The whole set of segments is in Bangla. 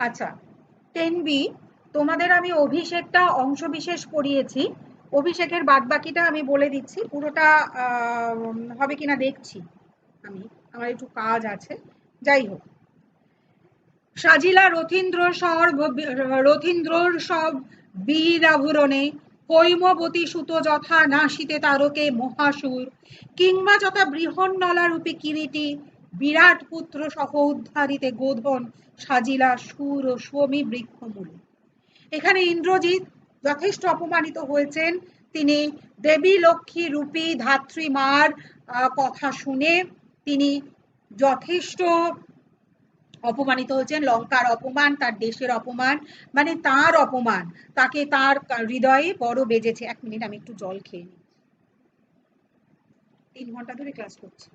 আচ্ছা, 10B তোমাদের আমি অভিষেকটা অংশ বিশেষ পড়িয়েছি, অভিষেকের বাদ বাকিটা আমি বলে দিচ্ছি, পুরোটা হবে কিনা দেখছি আমি, আমার একটু কাজ আছে। যাই হোক, সাজিলা রথীন্দ্রর সব বীর আভরণে, হৈমবতী সুত যথা নাসিতে তারকে মহাসুর, কিংবা যথা বৃহন্নলা রূপী কিরীটি, বিরাট পুত্র সহ উদ্ধারিতে গোধন সাজিলা সুর ও সমী বৃক্ষমূলে। এখানে ইন্দ্রজিৎ যথেষ্ট অপমানিত হয়েছেন। তিনি দেবী লক্ষ্মী রূপী ধাত্রী মার কথা শুনে তিনি যথেষ্ট অপমানিত হয়েছেন। লঙ্কার অপমান, তার দেশের অপমান, মানে তার অপমান তাকে তার হৃদয়ে বড় বেজেছে। 1 মিনিট, আমি একটু জল খেয়ে নিই। 3 ঘন্টা ধরে ক্লাস করছি।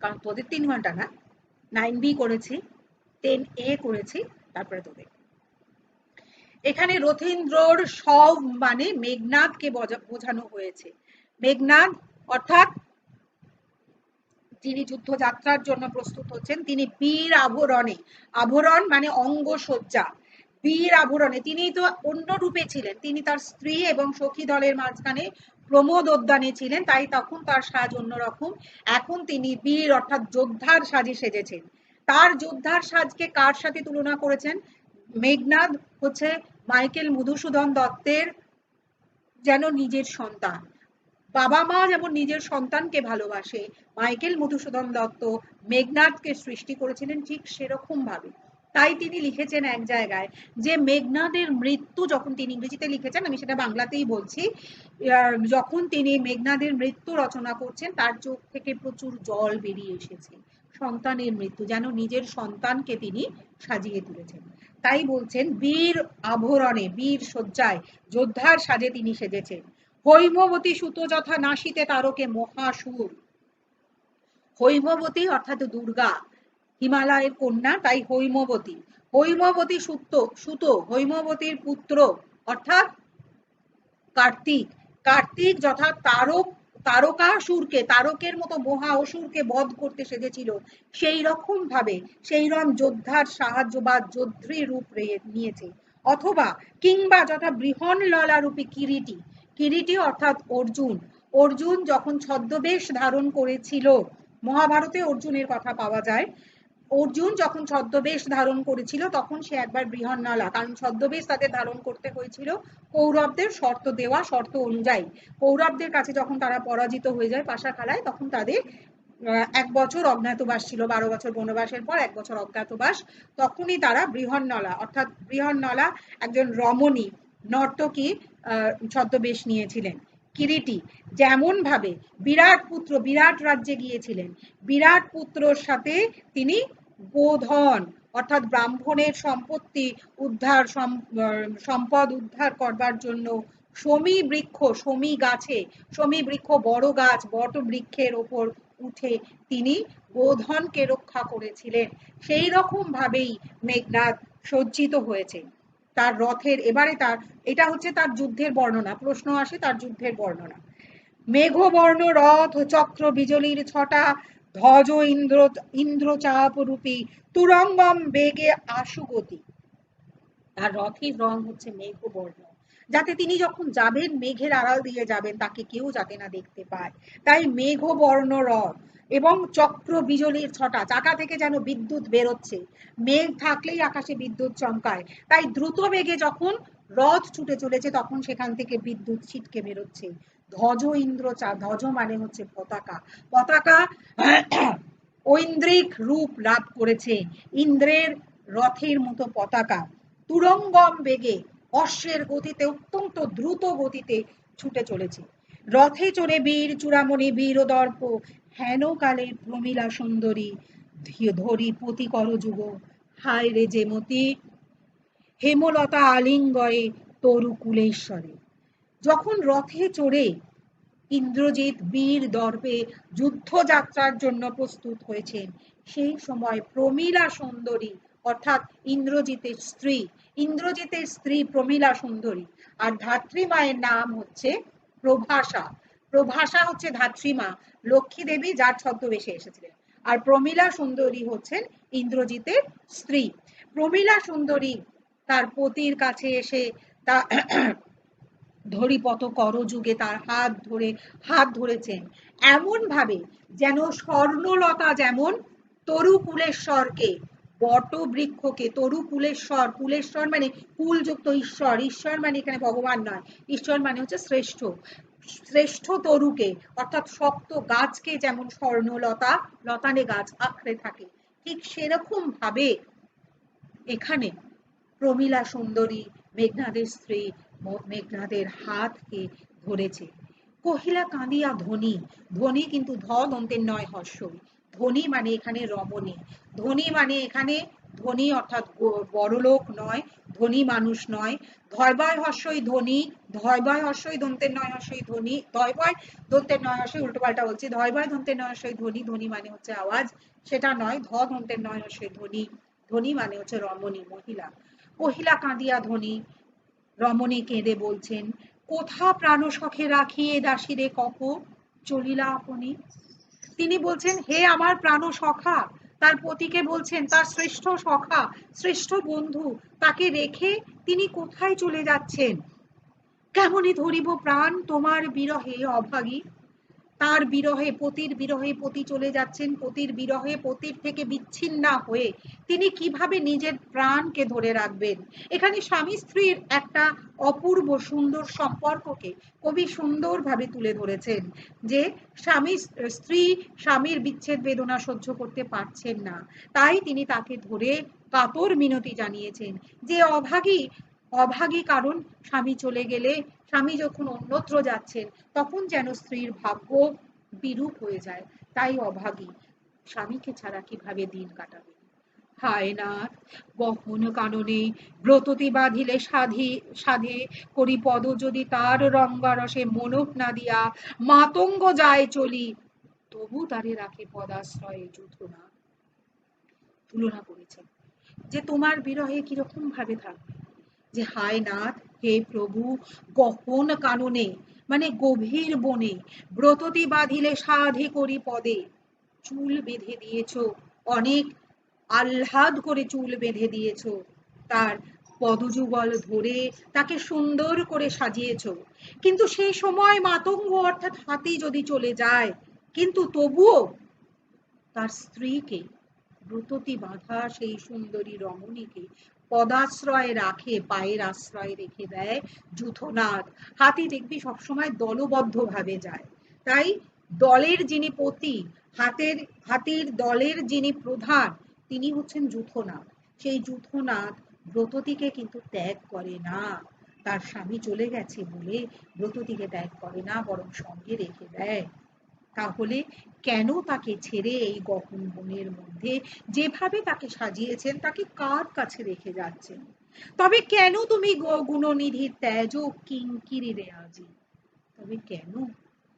কারণ তোদের 3 ঘন্টা না, 9B করেছি, 10A করেছি, তারপরে তোদের। এখানে রথীন্দ্রর সব মানে মেঘনাদকে বোঝানো হয়েছে। মেঘনাদ অর্থাৎ যিনি যুদ্ধযাত্রার জন্য প্রস্তুত হচ্ছেন, তিনি বীর আভরণে, আভরণ মানে অঙ্গসজ্জা, বীর আভরণে, তিনি তো অন্য রূপে ছিলেন, তিনি তার স্ত্রী এবং সখী দলের মাঝখানে প্রমোদ উদ্যানে ছিলেন, তাই তখন তার সাজ অন্যরকম। এখন তিনি বীর অর্থাৎ যোদ্ধার সাজে সেজেছেন। তার যোদ্ধার সাজকে কার সাথে তুলনা করেছেন? মেঘনাদ হচ্ছে মাইকেল মধুসূদন দত্তের যেন নিজের সন্তান। বাবা মা যেমন নিজের সন্তানকে ভালোবাসে, মাইকেল মধুসূদন দত্ত মেঘনাদকে সৃষ্টি করেছিলেন ঠিক সেরকম ভাবে। তাই তিনি লিখেছেন এক জায়গায় যে মেঘনাদের মৃত্যু, যখন তিনি ইংরেজিতে লিখেছেন, আমি সেটা বাংলাতেই বলছি, যখন তিনি মেঘনাদের মৃত্যু রচনা করছেন, তার চোখ থেকে প্রচুর জল বেরিয়ে এসেছে। সন্তানের মৃত্যু, যেন নিজের সন্তানকে তিনি সাজিয়ে তুলেছেন। তাই বলছেন বীর আভরণে, বীর সজ্জায়, যোদ্ধার সাজে তিনি সেজেছেন। হৈমবতী সুত যথা নাসিতে তারকে মহাসুর। হৈমবতী অর্থাৎ দুর্গা, হিমালয়ের কন্যা, তাই হৈমবতী। হৈমবতী সুত, হৈমবতীর পুত্র অর্থাৎ কার্তিক। কার্তিক যথা তারকাসুরকে, তারকের মতো মহা অসুরকে বধ করতে সেজেছিল, সেই রকম ভাবে সেই রকম যোদ্ধার সাহায্য বা যোদ্ধৃ রূপ নিয়েছে। অথবা কিংবা যথা বৃহন্নলা রূপী কিরীটি, কিরীটি অর্থাৎ অর্জুন, অর্জুন যখন ছদ্মবেশ ধারণ করেছিল, মহাভারতে অর্জুনের কথা পাওয়া যায়, অর্জুন যখন ছদ্মবেশ ধারণ করেছিল তখন সে একবার বৃহন্নলা, কারণ ছদ্মবেশ তাদের ধারণ করতে হয়েছিল কৌরবদের শর্ত দেওয়া শর্ত অনুযায়ী। কৌরবদের কাছে যখন তারা পরাজিত হয়ে যায় পাশা খেলায়, তখন তাদের 1 বছর অজ্ঞাতবাস ছিল, 12 বছর বনবাসের পর 1 বছর অজ্ঞাতবাস, তখনই তারা বৃহন্নলা অর্থাৎ বৃহন্নলা একজন রমণী নর্তকী ছদ্মবেশ নিয়েছিলেন। কিরীটি যেমন ভাবে বিরাট পুত্র, বিরাট রাজ্যে গিয়েছিলেন, বিরাট পুত্রর সাথে তিনি গোধন অর্থাৎ ব্রাহ্মণের সম্পত্তি উদ্ধার, সম্পদ উদ্ধার করবার জন্য সমী বৃক্ষ, সমী গাছে, সমী বৃক্ষ বড় গাছ, বট বৃক্ষের ওপর উঠে তিনি গোধনকে রক্ষা করেছিলেন। সেই রকম ভাবেই মেঘনাদ সজ্জিত হয়েছে তার রথের। এবারে তার, এটা হচ্ছে তার যুদ্ধের বর্ণনা, প্রশ্ন আসে তার যুদ্ধের বর্ণনা। মেঘবর্ণ রথ চক্র বিজলির ছটা, ধ্বজ ইন্দ্রচাপ রূপী, তুরঙ্গম বেগে আশুগতি। তার রথের রং হচ্ছে মেঘবর্ণ, যাতে তিনি যখন যাবেন মেঘের আড়াল দিয়ে যাবেন, তাকে কেউ যাতে না দেখতে পায়, তাই মেঘবর্ণ রথ। এবং চক্র বিজলির ছটা, চাকা থেকে যেন বিদ্যুৎ বেরোচ্ছে, মেঘ থাকলেই আকাশে বিদ্যুৎ চমকায়, তাই দ্রুত বেগে যখন রথ ছুটে চলেছে তখন সেখান থেকে বিদ্যুৎ ছিটকে বেরোচ্ছে। ধ্বজ ইন্দ্রচাপ, ধ্বজ মানে হচ্ছে পতাকা, পতাকা ঐন্দ্রিক রূপ লাভ করেছে, ইন্দ্রের রথের মতো পতাকা। তুরঙ্গম বেগে, অশ্বের গতিতে, অত্যন্ত দ্রুত গতিতে ছুটে চলেছে। রথে চড়ে বীর চূড়ামণি বীরদর্প, হেন কালে প্রমীলা সুন্দরী, ধরি পতি করযুগ, হায় রে যেমতি হেমলতা আলিঙ্গয়ে তরু কুলেশ্বরে। যখন রথে চড়ে ইন্দ্রজিৎ বীর দর্পে যুদ্ধযাত্রার জন্য প্রস্তুত হয়েছেন, সেই সময় প্রমীলা সুন্দরী অর্থাৎ ইন্দ্রজিতের স্ত্রী, ইন্দ্রজিতের স্ত্রী প্রমীলা সুন্দরী, আর ধাত্রী মায়ের নাম হচ্ছে প্রভাষা। প্রভাষা হচ্ছে ধাত্রীমা, লক্ষ্মী দেবী যার ছদ্মবেশে এসেছিলেন। আর প্রমীলা সুন্দরী হচ্ছেন ইন্দ্রজিতের স্ত্রী। প্রমীলা সুন্দরী তার পতির কাছে এসে তা ধরিপত করযুগে তার হাত ধরেছেন এমন ভাবে যেন স্বর্ণলতা যেমন তরু কুলেশ্বরকে, বট বৃক্ষকে, তরু কুলেশ্বর, কুলেশ্বর মানে কুলযুক্ত ঈশ্বর, ঈশ্বর মানে এখানে ভগবান নয়, ঈশ্বর মানে হচ্ছে শ্রেষ্ঠ, শ্রেষ্ঠ তরুকে অর্থাৎ শক্ত গাছকে যেমন স্বর্ণলতা লতানে গাছ আঁকড়ে থাকে, ঠিক সেরকম ভাবে এখানে প্রমীলা সুন্দরী মেঘনাদের স্ত্রী মেঘনাদের হাতকে ধরেছে। কহিলা কাঁদিয়া ধনী, ধনী কিন্তু ধ দন্তের নয় হর্ষই, ধনী মানে এখানে রমণী, ধনী মানে এখানে ধনী অর্থাৎ বড়লোক নয়, ধনী মানুষ নয়, ধয়বয় হর্ষই ধনী, ধয়বয় হর্ষই দন্তের নয় হর্ষই ধনী, ধয়বয় দন্তের নয় হর্ষই উল্টো পাল্টা বলছি, ধয়বয় দন্তের নয় হর্ষই ধনী, ধনী মানে হচ্ছে আওয়াজ, সেটা নয়, ধ দন্তের নয় হর্ষই ধনী, ধনী মানে হচ্ছে রমণী, মহিলা। কহিলা কাঁদিয়া ধনী, রমণী কেঁদে বলছেন, কোথা প্রাণ সখে রাখিয়ে দাসীরে কপ চলিলা আপনি। তিনি বলছেন, হে আমার প্রাণ সখা, তার পতিকে বলছেন, তার শ্রেষ্ঠ সখা, শ্রেষ্ঠ বন্ধু, তাকে রেখে তিনি কোথায় চলে যাচ্ছেন। কেমনে ধরিব প্রাণ তোমার বিরহে অভাগী। তার বিরহে, পতির বিরহে পতি চলে যাচ্ছেন, পতির বিরহে পতির থেকে বিচ্ছিন্ন হয়ে তিনি কিভাবে নিজের প্রাণকে ধরে রাখবেন। এখানে স্বামী স্ত্রীর একটা অপূর্ব সুন্দর সম্পর্ককে কবি সুন্দরভাবে তুলে ধরেছেন, যে স্ত্রী স্বামীর বিচ্ছেদ বেদনা সহ্য করতে পারছেন না, তাই তিনি তাকে ধরে কাতর মিনতি জানিয়েছেন যে অভাগী, অভাগী কারণ স্বামী চলে গেলে, স্বামী যখন অন্যত্র যাচ্ছেন তখন যেন স্ত্রীর ভাগ্য বিরূপ হয়ে যায়, তাই অভাগী, স্বামীকে ছাড়া কিভাবে দিন কাটাবে। হায় নাথ, গহন কাননে ব্রততি বাঁধিলে সাধে করি পদ যদি তার রঙ্গারসে মনক না দিয়া মাতঙ্গ যায় চলি, তবু তারে রাখে পদাশ্রয়ে যুথনা। তুলনা করেছেন যে তোমার বিরহে কিরকম ভাবে থাকবে, যে হায় নাথ, হে প্রভু, গহন কাননে মানে গভীর বনে, ব্রততি বাঁধিলে সাধে করি পদে, চুল বেঁধে দিয়েছ, অনেক আহ্লাদ করে চুল বেঁধে দিয়েছ, তার পদযুগল ধরে তাকে সুন্দর করে সাজিয়েছ, কিন্তু সেই সময় মাতঙ্গ অর্থাৎ হাতি যদি চলে যায়, কিন্তু তবুও তার স্ত্রীকে, ব্রততি বাঁধা সেই সুন্দরী রমণীকে পদাশ্রয়ে রাখে, পায়ের আশ্রয় রেখে দেয় যূথনাদ। হাতি দেখবি সবসময় দলবদ্ধ ভাবে যায়, তাই দলের যিনি পতি, হাতির দলের যিনি প্রধান, তিনি হচ্ছেন যূথনাদ। সেই যূথনাদ ব্রততিকে কিন্তু ত্যাগ করে না, তার স্বামী চলে গেছে বলে ব্রততিকে ত্যাগ করে না, বরং সঙ্গে রেখে দেয়। তাহলে কেন তাকে ছেড়ে এই গহন বনের মধ্যে যেভাবে তাকে সাজিয়েছেন তাকে কার কাছে রেখে যাচ্ছেন। তবে কেন তুমি গুণনিধির ত্যাজ কিঙ্কিরি রে আজি, তবে কেন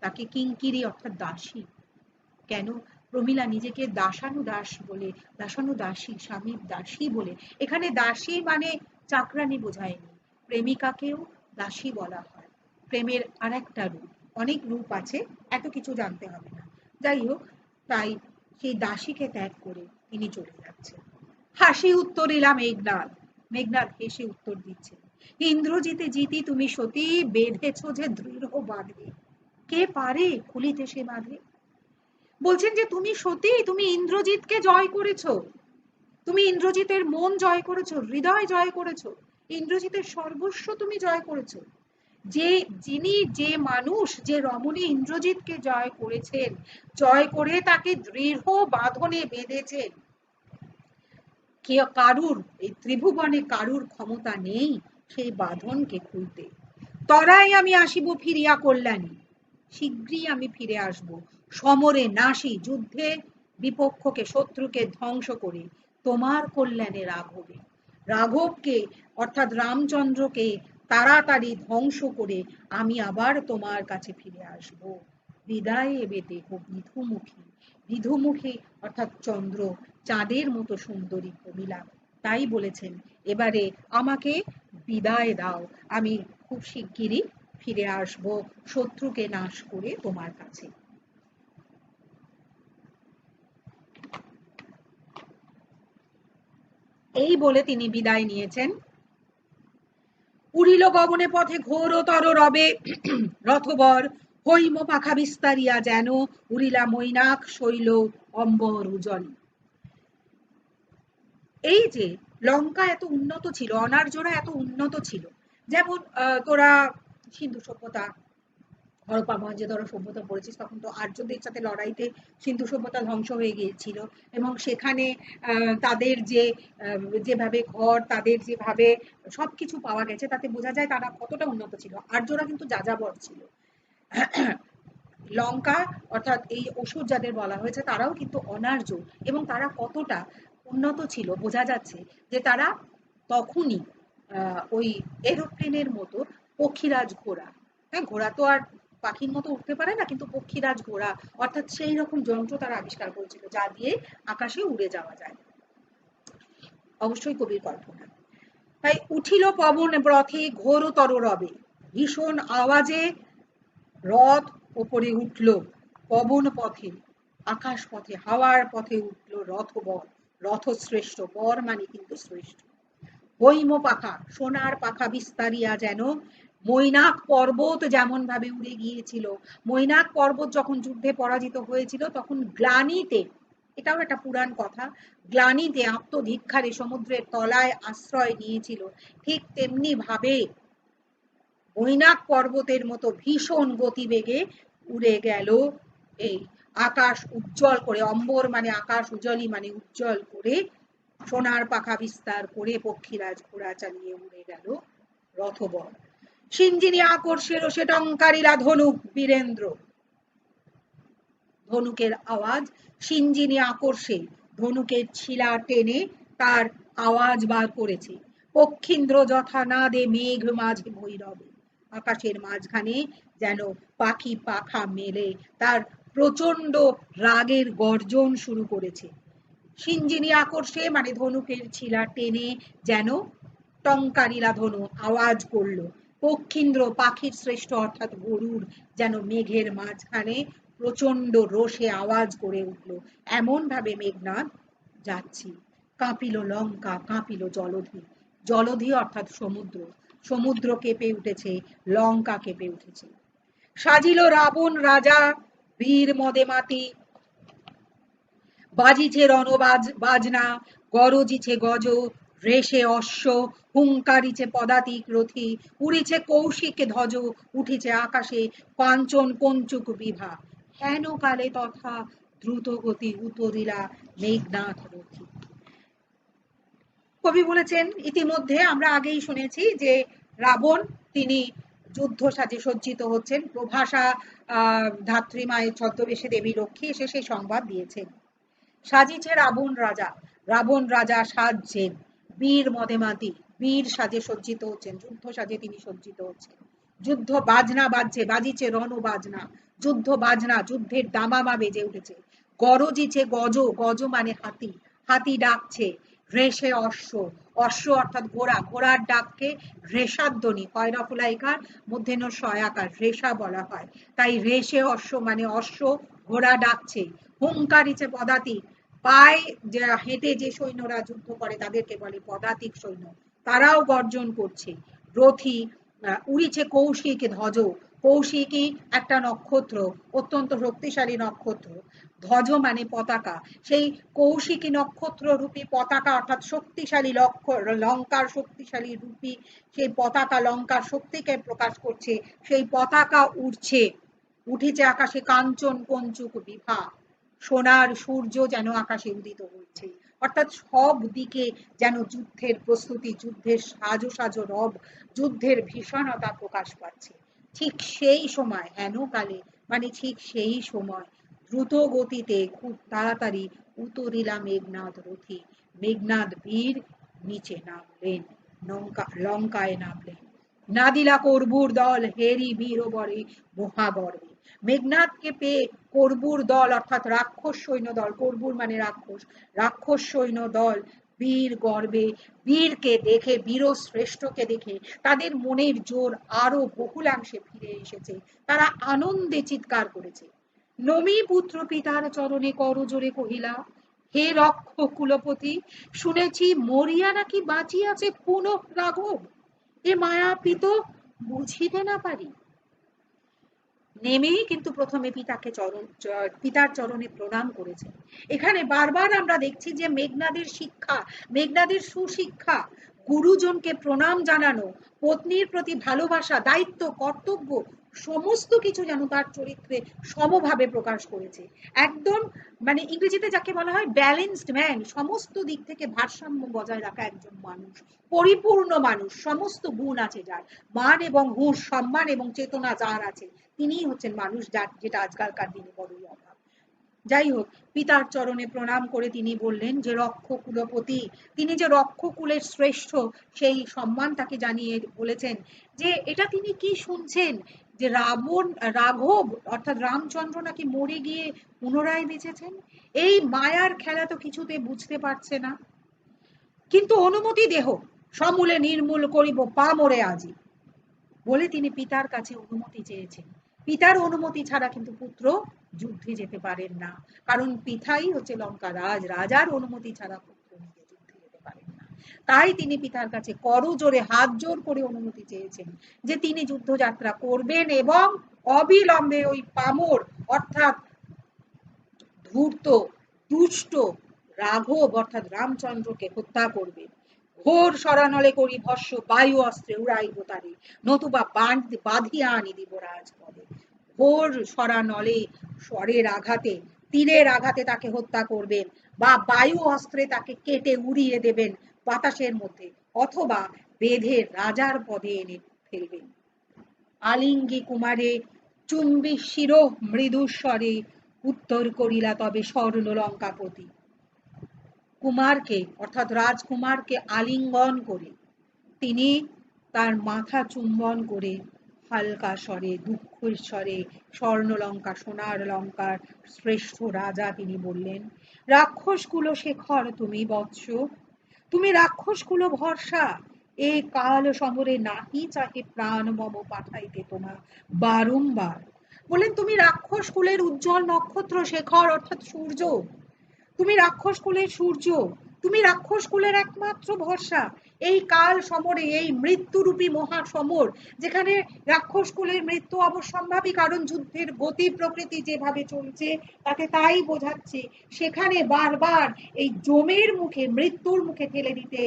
তাকে কিঙ্কিরি অর্থাৎ দাসী, কেন প্রমীলা নিজেকে দাসানুদাস বলে, দাসানুদাসী, স্বামীর দাসী বলে, এখানে দাসী মানে চাকরানি বোঝায়নি, প্রেমিকাকেও দাসী বলা হয়, প্রেমের আরেকটা রূপ, অনেক রূপ আছে, এত কিছু জানতে হবে না, যাই হোক, তাই সেই দাসীকে ত্যাগ করে তিনি চলে যাচ্ছেন। হাসি উত্তর এলাম মেঘনাদ, মেঘনাদ হেসে উত্তর দিচ্ছে, ইন্দ্রজিতে জিতি তুমি সতী বেঁধেছ যে দৃঢ় বাঁধে, কে পারে খুলিতে সে বাঁধে। বলছেন যে তুমি সতী, তুমি ইন্দ্রজিৎকে জয় করেছো, তুমি ইন্দ্রজিতের মন জয় করেছো, হৃদয় জয় করেছো, ইন্দ্রজিতের সর্বস্ব তুমি জয় করেছো। যে মানুষ, যে রমণী ইন্দ্রজিৎকে জয় করেছেন, জয় করে তাকে দৃঢ় বাঁধনে বেঁধেছেন, কারুর এই ত্রিভুবনে কারুর ক্ষমতা নেই সেই বাঁধনকে খুলতে। তরাই আমি আসিব ফিরিয়া কল্যাণী, শীঘ্রই আমি ফিরে আসব সমরে নাশী, যুদ্ধে বিপক্ষকে শত্রুকে ধ্বংস করে তোমার কল্যাণে রাঘবে, রাঘবকে অর্থাৎ রামচন্দ্রকে তাড়াতাড়ি ধ্বংস করে আমি আবার তোমার কাছে ফিরে আসব। বিদায় এবে দেহ বিধুমুখী, বিধুমুখী অর্থাৎ চন্দ্র, চাঁদের মতো সুন্দরী প্রমীলা, তাই বলেছেন, এবারে আমাকে বিদায় দাও, আমি খুব শিগগিরই ফিরে আসব শত্রুকে নাশ করে তোমার কাছে। এই বলে তিনি বিদায় নিয়েছেন। উড়িল গগনে পথে ঘোরতর রবে রথবর, হৈম পাখা বিস্তারিয়া যেন উড়িলা মৈনাক শৈল অম্বর উজ্জ্বল। এই যে লঙ্কা এত উন্নত ছিল, অনার্যরা এত উন্নত ছিল, যেমন তোরা সিন্ধু সভ্যতা, হরপ্পা মহেঞ্জোদারো সভ্যতা পড়েছিস, তখন তো আর্যদের সাথে লড়াইতে সিন্ধু সভ্যতা ধ্বংস হয়ে গিয়েছিল, এবং সেখানে তাদের যে যেভাবে ঘর, তাদের যেভাবে সবকিছু পাওয়া গেছে, তাতে বোঝা যায় তারা কতটা উন্নত ছিল। আর্যরা কিন্তু যাযাবর ছিল। লঙ্কা অর্থাৎ এই অসুর যাদের বলা হয়েছে, তারাও কিন্তু অনার্য, এবং তারা কতটা উন্নত ছিল বোঝা যাচ্ছে যে তারা তখনই ওই এরোপ্লেনের মতো পক্ষীরাজ ঘোড়া, হ্যাঁ, ঘোড়া তো আর পাখির মতো উঠতে পারে না, কিন্তু পক্ষীরাজ ঘোড়া অর্থাৎ সেই রকম যন্ত্র তারা আবিষ্কার করেছিল যা দিয়ে আকাশে উড়ে যাওয়া যায়। অবশ্যই কবির কল্পনা। তাই উঠিল পবন রথে ঘোরতর রবে, ভীষণ আওয়াজে রথ ওপরে উঠল পবন পথে, আকাশ পথে, হাওয়ার পথে উঠল রথবর, রথ শ্রেষ্ঠ, বর মানে কিন্তু শ্রেষ্ঠ। হৈম পাখা, সোনার পাখা বিস্তারিয়া যেন মৈনাক পর্বত যেমন ভাবে উড়ে গিয়েছিল। মৈনাক পর্বত যখন যুদ্ধে পরাজিত হয়েছিল, তখন গ্লানিতে, এটাও একটা পুরাণ কথা, গ্লানিতে আত্মধিক্ষারে সমুদ্রের তলায় আশ্রয় নিয়েছিল, ঠিক তেমনি ভাবে মৈনাক পর্বতের মতো ভীষণ গতিবেগে উড়ে গেল এই আকাশ উজ্জ্বল করে, অম্বর মানে আকাশ, উজ্জ্বলী মানে উজ্জ্বল করে, সোনার পাখা বিস্তার করে পক্ষীরাজ ঘোড়া চালিয়ে উড়ে গেল রথবর। সিঞ্জিনী আকর্ষের সে টঙ্কারিলা ধনুক বীরেন্দ্র, ধনুকের আওয়াজ, সিঞ্জিনী আকর্ষে ধনুকের ছিলা টেনে তার আওয়াজ বার করেছে। পক্ষীন্দ্র যথা না দে মেঘ মাঝে ভৈরবে, আকাশের মাঝখানে যেন পাখি পাখা মেলে তার প্রচন্ড রাগের গর্জন শুরু করেছে। সিঞ্জিনী আকর্ষে মানে ধনুকের ছিলা টেনে যেন টঙ্কারিলা ধনু আওয়াজ করলো। পক্ষীন্দ্র পাখির শ্রেষ্ঠ অর্থাৎ গরুর যেন মেঘের মাঝখানে প্রচন্ড রোষে আওয়াজ করে উঠলো, এমন ভাবে মেঘনাদ যাচ্ছি। কাঁপিল লঙ্কা, কাঁপিল জলধি, জলধি অর্থাৎ সমুদ্র, সমুদ্র কেঁপে উঠেছে, লঙ্কা কেঁপে উঠেছে। সাজিল রাবণ রাজা বীর মদে মাতি, বাজিছে বাজনা, গরজিছে গজ, রেশে অশ্ব, হুঙ্কারিছে পদাতিক রথি, উড়িছে কৌশিক ধ্বজ, উঠিছে আকাশে কাঞ্চন কঞ্চুক বিভা, হেন কালে তথা দ্রুত গতি উতরিলা মেঘনাথ রথি। কবি বলেছেন, ইতিমধ্যে আমরা আগেই শুনেছি যে রাবণ তিনি যুদ্ধ সাজে সজ্জিত হচ্ছেন, প্রভাসা ধাত্রীমায়ের ছদ্মবেশে দেবী লক্ষ্মী এসে সেই সংবাদ দিয়েছেন। সাজিছে রাবণ রাজা সাজছেন বীর মদেমাতি, বীর সাজে সজ্জিত হচ্ছেন, যুদ্ধ সাজে তিনি সজ্জিত হচ্ছেন। যুদ্ধ বাজনা বাজছে, বাজিছে রণ বাজনা, যুদ্ধ বাজনা, যুদ্ধের দামামা বেজে উঠেছে। গরজিছে গজ, গজ মানে হাতি, হাতি ডাকছে। রেশে অশ্ব, অশ্ব অর্থাৎ ঘোড়া, ঘোড়ার ডাককে রেশাধ্বনি, কয়রাফুলাইকার মধ্যেন সয়াকার রেশা বলা হয়, তাই রেশে অশ্ব মানে অশ্ব, ঘোড়া ডাকছে। হুঙ্কারিছে পদাতিক, পায়ে হেঁটে যে সৈন্যরা যুদ্ধ করে তাদেরকে বলে পদাতিক সৈন্য, তারাও গর্জন করছে। রথি, উড়িছে কৌশিক ধ্বজ, কৌশিকী একটা নক্ষত্র, অত্যন্ত শক্তিশালী নক্ষত্র, ধ্বজ মানে পতাকা, সেই কৌশিকী নক্ষত্র রূপী পতাকা অর্থাৎ শক্তিশালী লঙ্কার শক্তিশালী রূপী সেই পতাকা লঙ্কার শক্তিকে প্রকাশ করছে, সেই পতাকা উঠছে, উঠেছে আকাশে কাঞ্চন কঞ্চুক বিভা, সোনার সূর্য যেন আকাশে উদিত হচ্ছে, অর্থাৎ সব দিকে যেন যুদ্ধের প্রস্তুতি, যুদ্ধের সাজো সাজো রব, যুদ্ধের ভীষণতা প্রকাশ পাচ্ছে। ঠিক সেই সময়, হেন কালে মানে ঠিক সেই সময়, দ্রুত গতিতে খুব তাড়াতাড়ি উতরিলা মেঘনাদ রথি, মেঘনাদ বীর নিচে নামলেন, লঙ্কায় নামলেন। নাদিলা কর্বুর দল হেরি বীর বরে মহাগর্বে, মেঘনাদকে পেয়ে কর্বুর দল অর্থাৎ রাক্ষস সৈন্য দল, কর্বুর মানে রাক্ষস, রাক্ষস সৈন্য দল বীর গর্বে, বীরকে দেখে, বীর শ্রেষ্ঠকে দেখে তাদের মনের জোর আরো বহুলাংশে ফিরে এসেছে। তারা আনন্দে চিৎকার করেছে। নমি পুত্র পিতার চরণে করজোড়ে কহিলা, হে রক্ষ কুলপতি, শুনেছি মরিয়া নাকি বাঁচিয়াছে পুনঃ রাঘব, এ মায়াপিত বুঝিতে না পারি। নেমেই কিন্তু প্রথমে পিতার চরণে প্রণাম করেছে। এখানে বারবার আমরা দেখছি যে মেঘনাদের শিক্ষা, মেঘনাদের সুশিক্ষা, গুরুজনকে প্রণাম জানানো, পত্নীর প্রতি ভালোবাসা, দায়িত্ব, কর্তব্য সমস্ত কিছু যেন তার চরিত্রে সমভাবে প্রকাশ করেছে। একদম মানে ইংরেজিতে যাকে বলা হয় ব্যালেন্সড ম্যান, সমস্ত দিক থেকে ভারসাম্য বজায় রাখা একজন মানুষ, পরিপূর্ণ মানুষ, সমস্ত গুণ আছে যার, মান এবং হুঁশ, সম্মান এবং চেতনা যার আছে, তিনিই হচ্ছেন মানুষ, যার যেটা আজকালকার দিনে বড়ই অভাব। যাই হোক, পিতার চরণে প্রণাম করে তিনি বললেন যে রক্ষ কুলপতি, তিনি যে রক্ষ কুলের শ্রেষ্ঠ সেই সম্মান তাকে জানিয়ে বলেছেন যে এটা তিনি কি শুনছেন যে রাঘব অর্থাৎ রামচন্দ্র নাকি মরে গিয়ে পুনরায় বেঁচেছেন। এই মায়ার খেলা তো কিছুতে বুঝতে পারছে না, কিন্তু অনুমতি দেহ, সমূলে নির্মূল করিব পা মরে আজি, বলে তিনি পিতার কাছে অনুমতি চেয়েছেন। পিতার অনুমতি ছাড়া কিন্তু পুত্র যুদ্ধে যেতে পারেন না, কারণ পিতাই হচ্ছে লঙ্কা রাজ, রাজার অনুমতি ছাড়া পুত্র নিজে যুদ্ধে যেতে পারেন না। তাই তিনি পিতার কাছে করজোড়ে হাত জোর করে অনুমতি চেয়েছেন যে তিনি যুদ্ধযাত্রা করবেন এবং অবিলম্বে ওই পামর অর্থাৎ ধূর্ত দুষ্ট রাঘব অর্থাৎ রামচন্দ্রকে হত্যা করবেন। ঘোর সরানলে করি ভস্য, বায়ু অস্ত্রে উড়াইব তারে, নতুবা বাঁধিয়া আনি দিব রাজপদে। ঘোর সরানলে, স্বরের আঘাতে, তীরের আঘাতে তাকে হত্যা করবেন, বা বায়ু অস্ত্রে তাকে কেটে উড়িয়ে দেবেন বাতাসের মধ্যে, অথবা বেঁধে রাজার পদে এনে ফেলবেন। আলিঙ্গি কুমারে চুম্বি শির মৃদুস্বরে, উত্তর করিলা তবে স্বর্ণ লঙ্কাপতি। কুমারকে অর্থাৎ রাজকুমারকে আলিঙ্গন করে তিনি তার মাথা চুম্বন করে হালকা স্বরে, দুঃখ স্বরে, স্বর্ণলঙ্কা সোনার লঙ্কার শ্রেষ্ঠ রাজা তিনি বললেন, রাক্ষস কুল শেখর তুমি বৎস, তুমি রাক্ষস কুল ভরসা, এ কাল সমরে নাহি চাহে প্রাণ মম পাঠাইতে তোমা বারংবার। বলেন তুমি রাক্ষস কুলের উজ্জ্বল নক্ষত্র, শেখর অর্থাৎ সূর্য, তুমি রাক্ষস কুলের সূর্য, তুমি রাক্ষস কুলের একমাত্র ভরসা। এই কাল সমরে, এই মৃত্যুরূপী মহাসমর, যেখানে রাক্ষস কুলের মৃত্যু অবশ্যম্ভাবী, কারণ যুদ্ধের গতি প্রকৃতি যেভাবে চলছে তাতে তাই বোঝাচ্ছে, সেখানে বারবার এই জমের মুখে, মৃত্যুর মুখে ঠেলে দিতে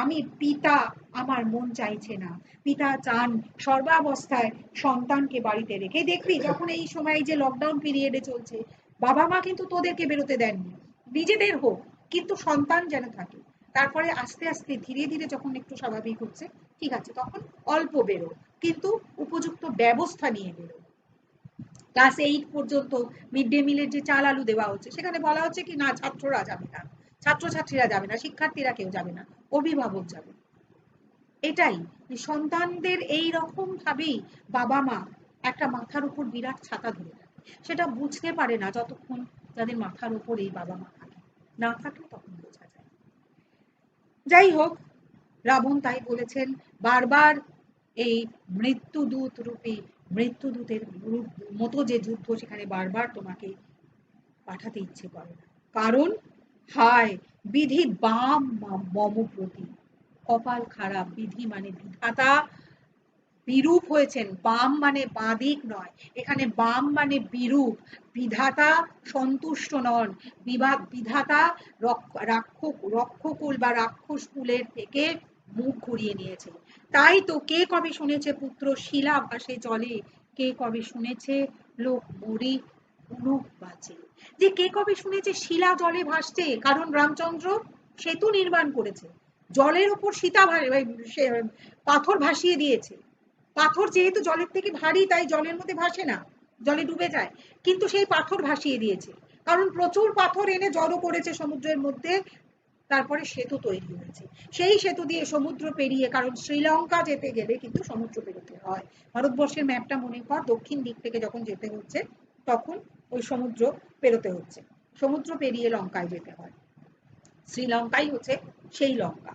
আমি পিতা, আমার মন চাইছে না। পিতা চান সর্বাবস্থায় সন্তানকে বাড়িতে রেখে। দেখবি যখন এই সময় যে লকডাউন পিরিয়ডে চলছে, বাবা মা কিন্তু তোদেরকে বেরোতে দেননি, নিজেদের হোক কিন্তু সন্তান যেন থাকে। তারপরে আস্তে আস্তে ধীরে ধীরে যখন একটু স্বাভাবিক হচ্ছে, ঠিক আছে তখন অল্প বেরো, কিন্তু উপযুক্ত ব্যবস্থা নিয়ে বেরো। ক্লাস 8 পর্যন্ত মিড ডে মিলের যে চাল আলু দেওয়া হচ্ছে, সেখানে বলা হচ্ছে কি না ছাত্ররা যাবে না, ছাত্রছাত্রীরা যাবে না, শিক্ষার্থীরা কেউ যাবে না, অভিভাবক যাবে। এটাই সন্তানদের এই রকম ভাবেই বাবা মা একটা মাথার উপর বিরাট ছাতা ধরে রাখে, সেটা বুঝতে পারে না যতক্ষণ যাদের মাথার উপর এই বাবা মা থাকে, না থাকলে তখন বোঝা যায়। যাই হোক, রাবণ তাই বলেছেন, বারবার এই মৃত্যুদূত রূপে, মৃত্যুদূতের মতো যে যুদ্ধ, সেখানে বারবার তোমাকে পাঠাতে ইচ্ছে করে না, কারণ হায় বিধি বাম মম প্রতি, কপাল খারাপ, বিধি মানে বিধাতা বিরূপ হয়েছেন, বাম মানে বাদিক নয়, এখানে বাম মানে বিরূপ, বিধাতা সন্তুষ্ট নন, বিধাতা রক্ষকুল বা রাক্ষস কুলের থেকে মুখ ঘুরিয়ে নিয়েছে। তাই তো কে কবে শুনেছে পুত্র শিলা ভাসে জলে, কে কবে শুনেছে লোক মরি পুনঃ বাঁচে, যে কে কবে শুনেছে শিলা জলে ভাসছে, কারণ রামচন্দ্র সেতু নির্মাণ করেছে, জলের উপর সীতা পাথর ভাসিয়ে দিয়েছে। পাথর যেহেতু জলের থেকে ভারী, তাই জলের মধ্যে ভাসে না, জলে ডুবে যায়, কিন্তু সেই পাথর ভাসিয়ে দিয়েছে, কারণ প্রচুর পাথর এনে জড়ো করেছে সমুদ্রের মধ্যে, তারপরে সেতু তৈরি হয়েছে। সেই সেতু দিয়ে সমুদ্র পেরিয়ে, কারণ শ্রীলঙ্কা যেতে গেলে কিন্তু সমুদ্র পেরোতে হয়, ভারতবর্ষের ম্যাপটা মনে কর, দক্ষিণ দিক থেকে যখন যেতে হচ্ছে তখন ওই সমুদ্র পেরোতে হচ্ছে, সমুদ্র পেরিয়ে লঙ্কায় যেতে হয়। শ্রীলঙ্কাই হচ্ছে সেই লঙ্কা।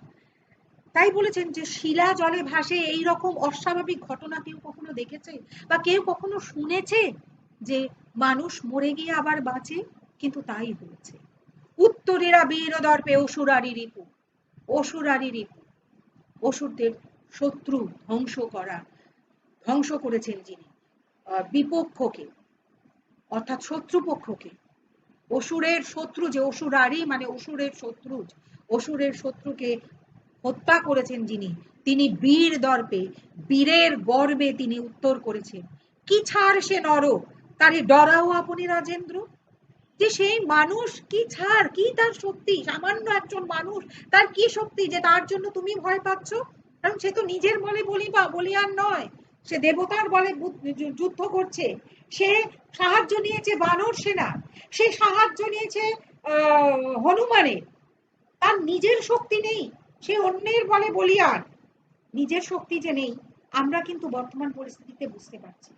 তাই বলেছেন যে শিলা জলে ভাসে, এই রকম অস্বাভাবিক ঘটনা কেউ কখনো দেখেছে বা কেউ কখনো শুনেছে যে মানুষ মরে গিয়ে আবার বাঁচে? কিন্তু তাই হয়েছে। উত্তরীরা বীর দর্পে অসুরারি রিপু, অসুরারি রিপু, অসুরদের শত্রু ধ্বংস করেছেন যিনি, বিপক্ষকে অর্থাৎ শত্রুপক্ষকে। অসুরের শত্রু, যে অসুরারি মানে অসুরের শত্রু, অসুরের শত্রুকে হত্যা করেছেন যিনি, তিনি বীর দর্পে, বীরের গর্বে তিনি উত্তর করেছেন, কি ছাড় সে নর তারে ডরাও আপনি রাজেন্দ্র। যে সেই মানুষ কি ছাড়, কি তার শক্তি, সামান্য একজন মানুষ, তার কি শক্তি যে তার জন্য তুমি ভয় পাচ্ছ? কারণ সে তো নিজের বলে বলিয়ান নয়, সে দেবতার বলে যুদ্ধ করছে, সে সাহায্য নিয়েছে বানর সেনা, সে সাহায্য নিয়েছে হনুমানের, তার নিজের শক্তি নেই, সে অন্যের বলে বলিয়ান। নিজের শক্তি যে নেই আমরা কিন্তু বর্তমান পরিস্থিতিতে বুঝতে পারছি।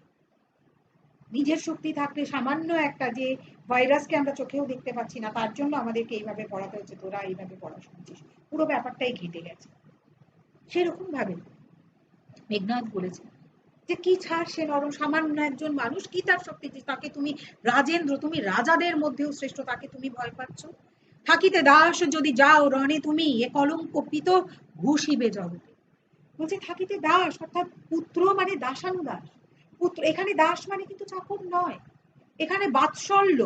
নিজের শক্তি থাকলে সামান্য একটা যে ভাইরাসকে আমরা চোখেও দেখতে পাচ্ছি না, তার জন্য আমাদেরকে এইভাবে পড়াতে হচ্ছে, তোরা এইভাবে পড়া শুনছিস, পুরো ব্যাপারটাই ঘেটে গেছে। সেরকম ভাবে মেঘনাদ বলেছে যে কি ছাড় সে নরম, সামান্য একজন মানুষ, কি তার শক্তি যে তাকে তুমি রাজেন্দ্র, তুমি রাজাদের মধ্যেও শ্রেষ্ঠ, তাকে তুমি ভয় পাচ্ছ? থাকিতে দাস যদি যাও রণে তুমি, এ কলঙ্কিত ঘুষিবে জগতে। বলছে থাকিতে দাস অর্থাৎ পুত্র মানে দাসানুদাস, পুত্র এখানে দাস মানে কিন্তু চাকর নয়, এখানে বাৎসল্য,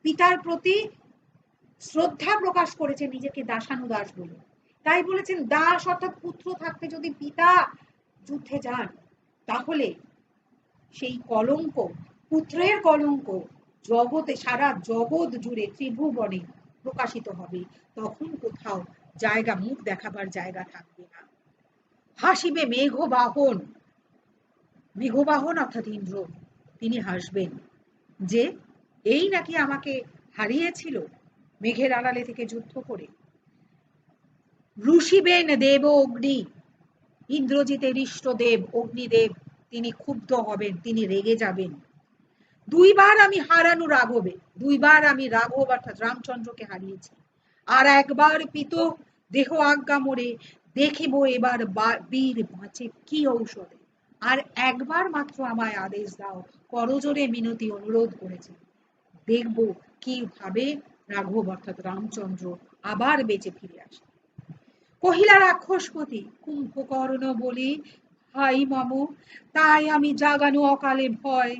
পিতার প্রতি শ্রদ্ধা প্রকাশ করেছে নিজেকে দাসানুদাস বলে। তাই বলেছেন দাস অর্থাৎ পুত্র থাকতে যদি পিতা যুদ্ধে যান, তাহলে সেই কলঙ্ক, পুত্রের কলঙ্ক জগতে, সারা জগৎ জুড়ে ত্রিভুবনে প্রকাশিত হবে। তখন কোথাও জায়গা, মুখ দেখাবার জায়গা থাকবে না। হাসিবে মেঘবাহন, মেঘবাহন অর্থাৎ ইন্দ্র, তিনি হাসবেন যে এই নাকি আমাকে হারিয়েছিল মেঘের আড়ালে থেকে যুদ্ধ করে। রুষিবেন দেব অগ্নি, ইন্দ্রজিতের ইষ্টদেব অগ্নিদেব তিনি ক্ষুব্ধ হবেন, তিনি রেগে যাবেন। দুইবার আমি হারানো রাঘবে, দুইবার আমি রাঘব অর্থাৎ রামচন্দ্রকে হারিয়েছি, আর একবার পিত দেহ আজ্ঞা মোরে, দেখিব এবার বীর বাঁচে কি ঔষধে। আর একবার মাত্র আমায় আদেশ দাও, করজোরে মিনতি অনুরোধ করেছে, দেখব কিভাবে রাঘব অর্থাৎ রামচন্দ্র আবার বেঁচে ফিরে আসে। কহিলা রাক্ষসপতি কুম্ভকর্ণ বলি, হাই মামু, তাই আমি জাগানো অকালে ভয়,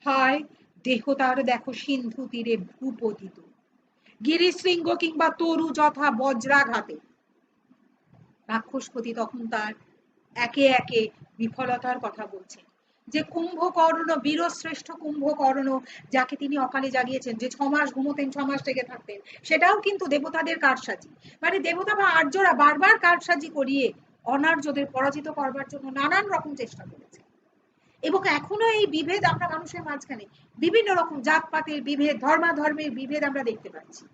হায় দেহ তার দেখো সিন্ধু তীরে ভূপতিত, গিরিশৃঙ্গ কিংবা তরু যথা বজ্রাঘাতে। রাক্ষসপতি তখন তার একে একে বিফলতার কথা বলছেন, যে কুম্ভকর্ণ, বীরশ্রেষ্ঠ কুম্ভকর্ণ, যাকে তিনি অকালে জাগিয়েছেন, যে 6 মাস ঘুমোতেন, 6 মাস জেগে থাকতেন, সেটাও কিন্তু দেবতাদের কারসাজি, মানে দেবতা বা আর্যরা বারবার কারসাজি করিয়ে অনার্যদের পরাজিত করবার জন্য নানান রকম চেষ্টা করেছে। এবং এখনো এই বিভেদ আমরা মানুষের মাঝখানে, বিভিন্ন রকম জাতপাতের বিভেদ, ধর্মাধর্মের বিভেদ আমরা দেখতে পাচ্ছি,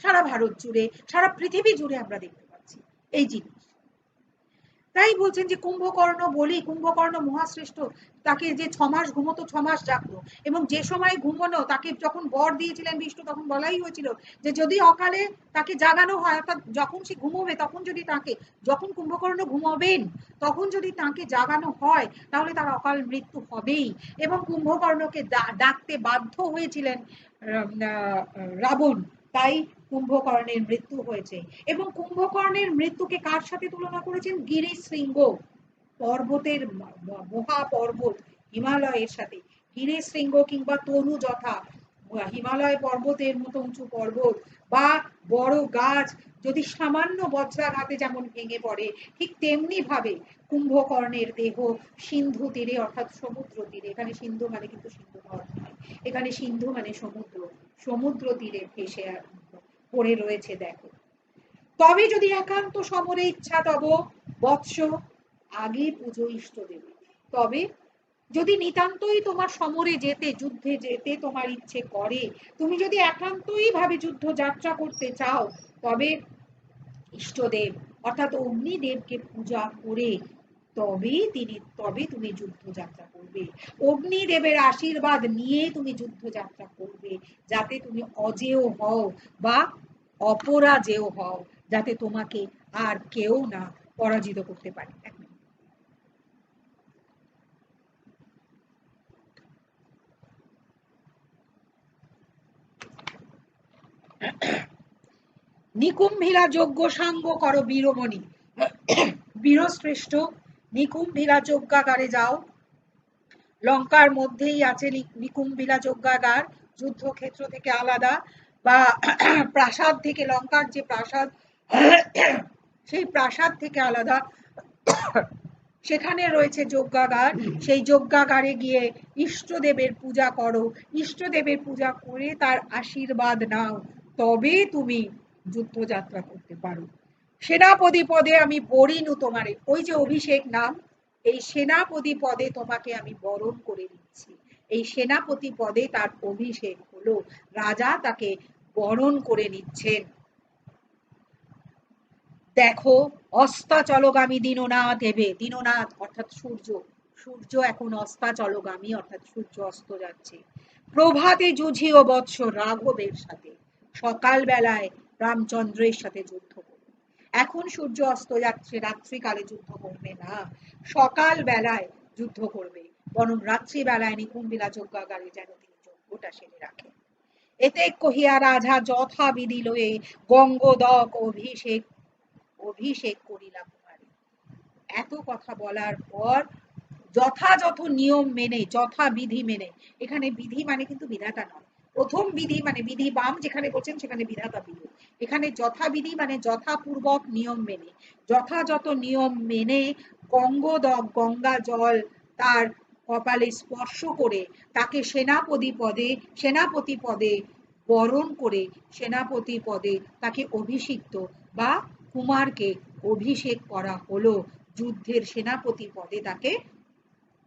সারা ভারত জুড়ে, সারা পৃথিবী জুড়ে আমরা দেখতে পাচ্ছি এই জিনিস। তাই বলছেন যে কুম্ভকর্ণ বলি, কুম্ভকর্ণ মহাশ্রেষ্ঠ, তাকে যে 6 মাস ঘুমোতো, 6 মাস জাগতো, এবং যে সময় ঘুমোনো তাকে যখন বর দিয়েছিলেন বিষ্ণু, তখন বলাই হয়েছিল যে যদি অকালে তাকে জাগানো হয়, অর্থাৎ যখন সে ঘুমোবে তখন যদি তাকে, যখন কুম্ভকর্ণ ঘুমাবেন তখন যদি তাকে জাগানো হয়, তাহলে তার অকাল মৃত্যু হবেই। এবং কুম্ভকর্ণকে ডাকতে বাধ্য হয়েছিলেন রাবণ, তাই কুম্ভকর্ণের মৃত্যু হয়েছে। এবং কুম্ভকর্ণের মৃত্যুকে কার সাথে তুলনা করেছেন? গিরিশৃঙ্গ, পর্বতের মহাপর্বত হিমালয়ের সাথে। গিরিশৃঙ্গ কিংবা তরু যথা, হিমালয় পর্বতের মতো উঁচু পর্বত বা বড় গাছ যদি সামান্য বজ্রাঘাতে যেমন ভেঙে পড়ে, ঠিক তেমনি ভাবে কুম্ভকর্ণের দেহ সিন্ধু তীরে অর্থাৎ সমুদ্র তীরে, এখানে সিন্ধু মানে কিন্তু সিন্ধু নদ নয়, এখানে সিন্ধু মানে সমুদ্র, সমুদ্র তীরে ভেসে পড়ে রয়েছে দেখো। তবে যদি একান্ত সমরে ইচ্ছা তব বৎস, আগে পুজো ইষ্ট দেবে। তবে যদি নিতান্তই তোমার সমরে যেতে, যুদ্ধে যেতে তোমার ইচ্ছে করে, তুমি যদি একান্তই ভাবে যুদ্ধ যাত্রা করতে চাও, তবে ইষ্টদেব অর্থাৎ অগ্নিদেবকে পূজা করে তবে তুমি যুদ্ধ যাত্রা করবে। অগ্নিদেবের আশীর্বাদ নিয়ে তুমি যুদ্ধ যাত্রা করবে, যাতে তুমি অজেয় হও বা অপরাজেয় হও, যাতে তোমাকে আর কেউ না পরাজিত করতে পারে। নিকুম্ভিলা যজ্ঞ সাঙ্গ করো বীরমণি। বীরশ্রেষ্ঠ নিকুম্ভিলা যজ্ঞাগারে যাও। লঙ্কার মধ্যেই আছে নিকুম্ভিলা যজ্ঞাগার, যুদ্ধক্ষেত্র থেকে আলাদা, বা প্রাসাদ থেকে, লঙ্কার যে প্রাসাদ সেই প্রাসাদ থেকে আলাদা, সেখানে রয়েছে যজ্ঞাগার। সেই যজ্ঞাগারে গিয়ে ইষ্টদেবের পূজা করো, ইষ্টদেবের পূজা করে তার আশীর্বাদ নাও, তবে তুমি যুদ্ধযাত্রা করতে পারো। সেনাপতি পদে আমি বরিনু তোমারে, ওই যে অভিষেক নাম, এই সেনাপতি পদে তোমাকে আমি বরণ করে নিচ্ছি। এই সেনাপতি পদে তার অভিষেক হলো, রাজা তাকে বরণ করে নিচ্ছেন। দেখো অস্তাচলগামী দীননাথ হেবে, দীননাথ অর্থাৎ সূর্য, সূর্য এখন অস্তাচলগামী অর্থাৎ সূর্য অস্ত যাচ্ছে। প্রভাতে যুঝিও বৎস রাঘবের সাথে, সকাল বেলায় রামচন্দ্রের সাথে যুদ্ধ করবে। এখন সূর্য অস্ত যাচ্ছে, রাত্রিকালে যুদ্ধ করবে না, সকাল বেলায় যুদ্ধ করবে, বরং রাত্রিবেলায় নিকুম্ভিলা যজ্ঞাগারে যেন তিনি যজ্ঞটা সেরে রাখেন। এতে কহিয়া রাজা যথাবিধি লয়ে গঙ্গোদক অভিষেক অভিষেক করিলাম কুমারী। এত কথা বলার পর যথাযথ নিয়ম মেনে, যথাবিধি মেনে, এখানে বিধি মানে কিন্তু বিধাতা নয়, প্রথম বিধি মানে বিধি বাম যেখানে বলছেন সেখানে বিধাতা বিধি, এখানে যথাবিধি মানে যথাপূর্বক নিয়ম মেনে, যথাযথ নিয়ম মেনে গঙ্গোদক গঙ্গা জল তার কপালে স্পর্শ করে তাকে সেনাপতি পদে বরণ করে সেনাপতি পদে তাকে অভিষিক্ত বা কুমারকে অভিষেক করা হলো, যুদ্ধের সেনাপতি পদে তাকে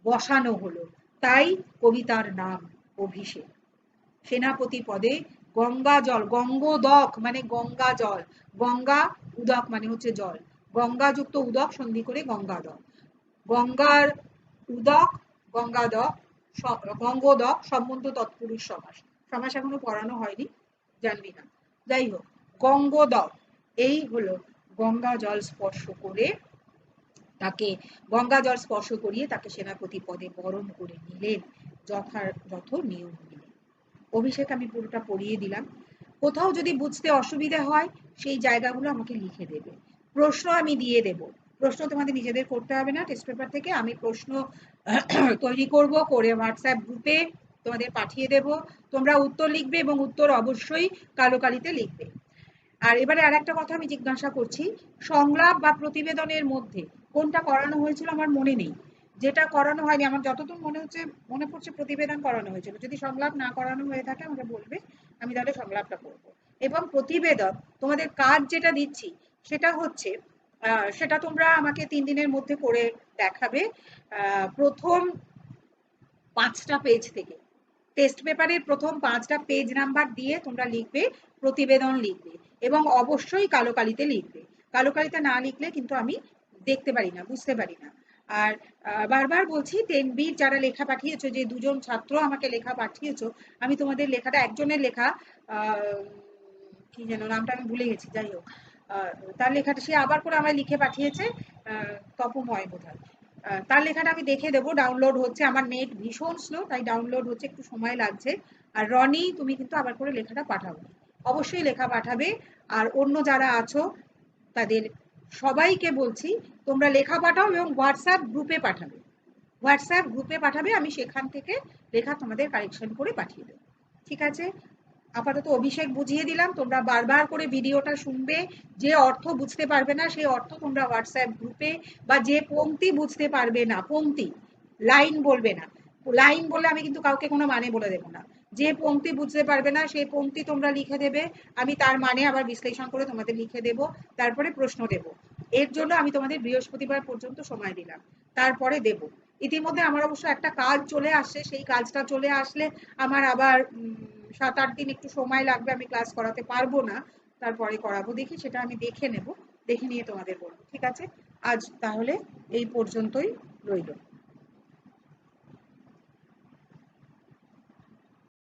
বসানো হলো, তাই কবিতার নাম অভিষেক। সেনাপতি পদে গঙ্গা জল, গঙ্গোদক মানে গঙ্গা জল, গঙ্গা উদক মানে হচ্ছে জল, গঙ্গাযুক্ত উদক সন্ধি করে গঙ্গাদক, গঙ্গার উদক গঙ্গাদক, গঙ্গোদক সম্বন্ধ তৎপুরুষ সমাস, সমাস এখনো পড়ানো হয়নি, জানবি না, যাই হোক গঙ্গোদক, এই হলো গঙ্গা জল স্পর্শ করে তাকে, গঙ্গা জল স্পর্শ করিয়ে তাকে সেনাপতি পদে বরণ করে নিলেন যথাযথ নিয়ম মেনে। অভিষেক আমি পুরোটা পড়িয়ে দিলাম, কোথাও যদি বুঝতে অসুবিধা হয় সেই জায়গাগুলো আমাকে লিখে দেবে, প্রশ্ন আমি দিয়ে দেব, প্রশ্ন তোমাদের নিজেদের করতে হবে না, টেস্ট পেপার থেকে আমি প্রশ্ন তৈরি করব, করে হোয়াটসঅ্যাপ গ্রুপে তোমাদের পাঠিয়ে দেব, তোমরা উত্তর লিখবে এবং উত্তর অবশ্যই কালো কালিতে লিখবে। আর এবারে আর একটা কথা আমি জিজ্ঞাসা করছি, সংলাপ বা প্রতিবেদনের মধ্যে কোনটা করানো হয়েছিল আমার মনে নেই, যেটা করানো হয়নি আমার যতদূর মনে পড়ছে প্রতিবেদন করানো হয়েছিল, যদি সংলাপ না করানো হয়ে থাকে আমাকে বলবে, আমি তাহলে সংলাপটা করব। এবং প্রতিবেদন তোমাদের কাজ যেটা দিচ্ছি সেটা হচ্ছে, সেটা তোমরা আমাকে 3 দিনের মধ্যে করে দেখাবে। প্রথম 5টা পেজ থেকে, টেস্ট পেপারের প্রথম 5টা পেজ নাম্বার দিয়ে তোমরা লিখবে, প্রতিবেদন লিখবে এবং অবশ্যই কালো কালিতে লিখবে, কালো কালিতে না লিখলে কিন্তু আমি দেখতে পারি না, বুঝতে পারি না। আর বারবার বলছি 10B যারা লেখা পাঠিয়েছো, যে 2জন ছাত্র আমাকে লেখা পাঠিয়েছো, আমি তোমাদের লেখাটা, একজনের লেখা কি যেন নামটা আমি ভুলে গেছি, যাই হোক তার লেখাটা সে আবার করে আমায় লিখে পাঠিয়েছে, তপময় বোধহয়, তার লেখাটা আমি দেখে দেবো, ডাউনলোড হচ্ছে, আমার নেট ভীষণ স্লো তাই ডাউনলোড হচ্ছে, একটু সময় লাগছে। আর রনি তুমি কিন্তু আবার করে লেখাটা পাঠাবে, অবশ্যই লেখা পাঠাবে। আর অন্য যারা আছো তাদের সবাইকে বলছি তোমরা লেখা পাঠাও এবং হোয়াটসঅ্যাপ গ্রুপে পাঠাবে, হোয়াটসঅ্যাপ গ্রুপে পাঠাবে, আমি সেখান থেকে লেখা তোমাদের কারেকশন করে পাঠিয়ে দেবো, ঠিক আছে? আপাতত অভিষেক বুঝিয়ে দিলাম, তোমরা বারবার করে ভিডিওটা শুনবে, যে অর্থ বুঝতে পারবে না সেই অর্থ তোমরা হোয়াটসঅ্যাপ গ্রুপে, বা যে পংক্তি বুঝতে পারবে না, পংক্তি, লাইন বলবে না, লাইন বললে আমি কিন্তু কাউকে কোনো মানে বলে দেবো না, যে পংক্তি বুঝতে পারবে না সেই পংক্তি তোমরা লিখে দেবে, আমি তার মানে আবার বিশ্লেষণ করে তোমাদের লিখে দেব, তারপরে প্রশ্ন দেব। এর জন্য আমি তোমাদের বৃহস্পতিবার পর্যন্ত সময় দিলাম, তারপরে দেব। ইতিমধ্যে আমার অবশ্য একটা কাজ চলে আসছে, সেই কাজটা চলে আসলে আমার আবার 7-8 দিন একটু সময় লাগবে, আমি ক্লাস করাতে পারবো না, তারপরে করাবো, দেখি সেটা আমি দেখে নেব, দেখে নিয়ে তোমাদের বলবো, ঠিক আছে? আজ তাহলে এই পর্যন্তই রইল।